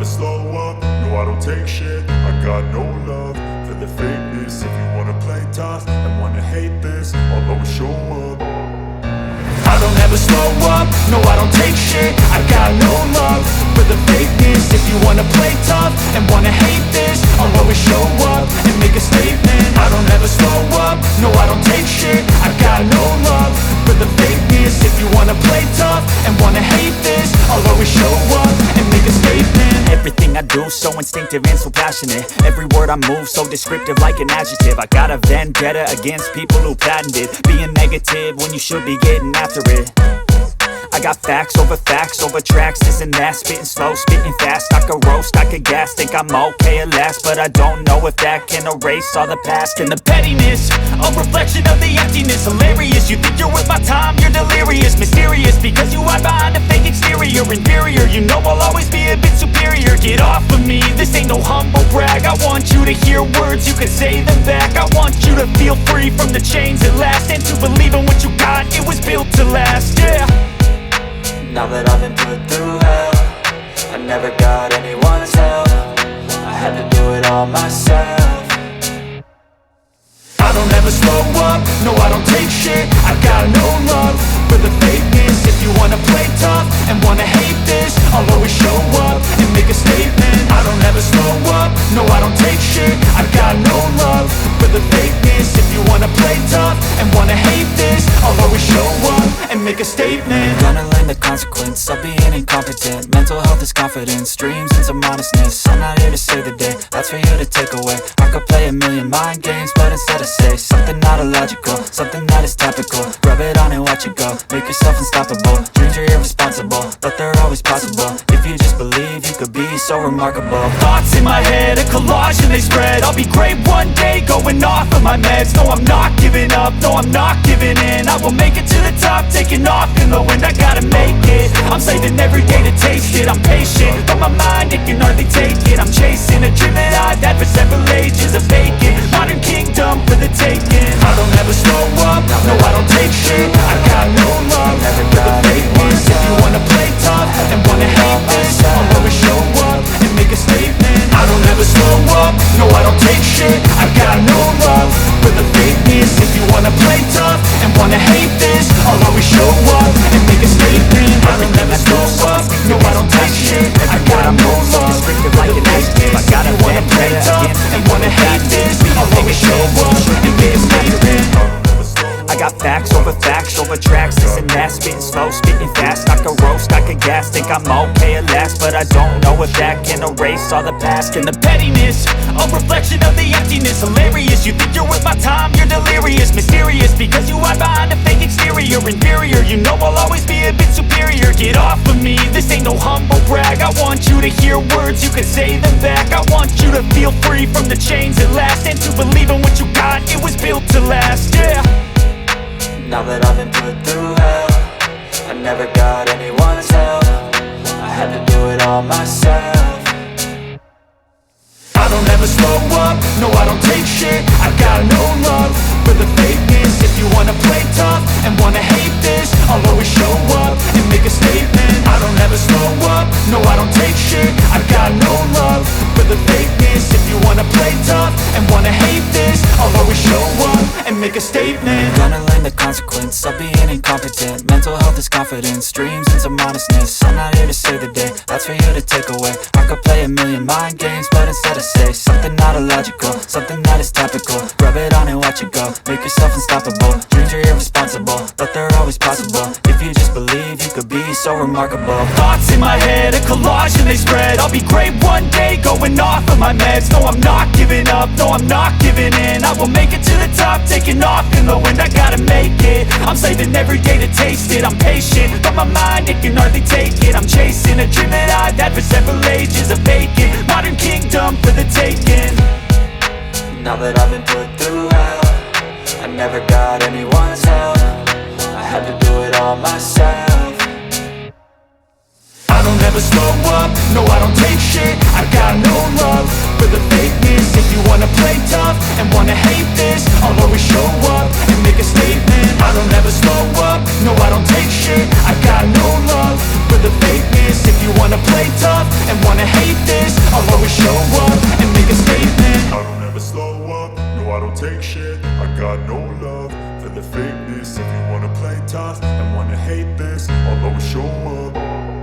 slow up, no I don't take shit. I got no love for the fakeness. If you wanna play tough and wanna hate this, I'll always show up. I don't ever slow up, no I don't take shit. I got no love for the fakeness. If you wanna play tough and wanna hate this, I'll always show up and make a statement. I don't ever slow up, no I don't take shit. I got no love for the fakeness. If you wanna play tough and wanna hate this, I'll always show up and make a statement. Everything I do so instinctive and so passionate. Every word I move so descriptive like an adjective. I got a vendetta against people who patented being negative when you should be getting after it. I got facts over tracks, this and that. Spitting slow, spitting fast, I could roast, I could gas. Think I'm okay at last, but I don't know if that can erase all the past. And the pettiness, a reflection of the emptiness. Hilarious, you think you're worth my time, you're delirious. Mysterious, because you hide behind a fake exterior. Inferior, you know I'll always be a bit superior. Get off of me, this ain't no humble brag. I want you to hear words, you can say them back. I want you to feel free from the chains at last, and to believe in what you got, it was built to last, yeah. Now that I've been put through hell, I never got anyone's help. I had to do it all myself. I don't ever slow up, no I don't take shit. I got no love for the fakeness. If you wanna play tough and wanna hate this, I'll always show up and make a statement. I don't ever slow up, no I don't take shit. I got no love for the fakeness. If you wanna play tough and wanna hate this, I'll always show up and make a statement. Gonna learn the consequence of being incompetent. Mental health is confidence, dreams into modestness. I'm not here to save the day, that's for you to take away. I could play a million mind games, but instead I say something not illogical, something that is topical. Rub it on and watch it go, make yourself unstoppable. Dreams are irresponsible, but they're always possible. If you just believe, you could be so remarkable. Thoughts in my head, a collage and they spread. I'll be great one day, going off of my meds. No, I'm not giving up, no, I'm not giving in. I will make it to the top, taking off in the wind. I gotta make it, I'm saving every day to taste it. I'm patient, but my mind, it can hardly take it. I'm chasing a dream that I've had for several ages. A vacant, modern kingdom for the taking. I don't ever slow up, no I don't take shit. I got no love for the fakeness. If you wanna play tough and wanna hate this, I'll always show up and make a statement. I don't ever slow up, no I don't take shit. I got no love for the fakeness. If you wanna play tough and wanna hate this, I'll always show up and make a statement. I don't ever slow up, no I don't take shit. I got no love for the fakeness. If you wanna play tough and wanna hate this, I'll always show up and make a statement. I got facts over tracks, this and that. Spitting slow, spitting fast, I could roast, I could gas. Think I'm okay at last, but I don't know if that can erase all the past. And the pettiness, a reflection of the emptiness. Hilarious, you think you're worth my time, you're delirious. Mysterious, because you hide behind a fake exterior. Inferior, you know I'll always be a bit superior. Get off of me, this ain't no humble brag. I want you to hear words, you can say them back. I want you to feel free from the chains at last, and to believe in what you got, it was built to last, yeah. Now that I've been put through hell, I never got anyone's help. I had to do it all myself. I don't ever slow up, no I don't take shit. I got no love for the fakeness. If you wanna play tough and wanna hate this, I'll always show up and make a statement. I don't ever slow up, no I don't take shit. I got no love for the fakeness. If you wanna play tough and wanna hate this, I'll always show up and make a statement. Gonna learn the consequence of being incompetent. Mental health is confidence, dreams into modestness. I'm not here to save the day, that's for you to take away. I could play a million mind games, but instead I say something not illogical, something that is topical. Rub it on and watch it go, make yourself unstoppable. Dreams are irresponsible, but they're always possible. If you just believe, you could be so remarkable. Thoughts in my head, a collage and they spread. I'll be great one day, going off of my meds. No, I'm not giving up, no, I'm not giving in. I will make it to the top, taking off in the wind. I gotta make it, I'm saving every day to taste it. I'm patient, but my mind, it can hardly take it. I'm chasing a dream that I've had for several ages. A vacant, modern kingdom for the taking. Now that I've been put through hell, I never got anyone's help. I had to do it all myself. I don't ever slow up, no I don't take shit. I got no love for the fakeness. If you wanna play tough and wanna hate this, I'll always show up and make a statement. I don't ever slow up, no I don't take shit. I got no love for the fakeness. If you wanna play tough and wanna hate this, slow up, no I don't take shit. I got no love for the fakeness. If you wanna play tough and wanna hate this, I'll always show up.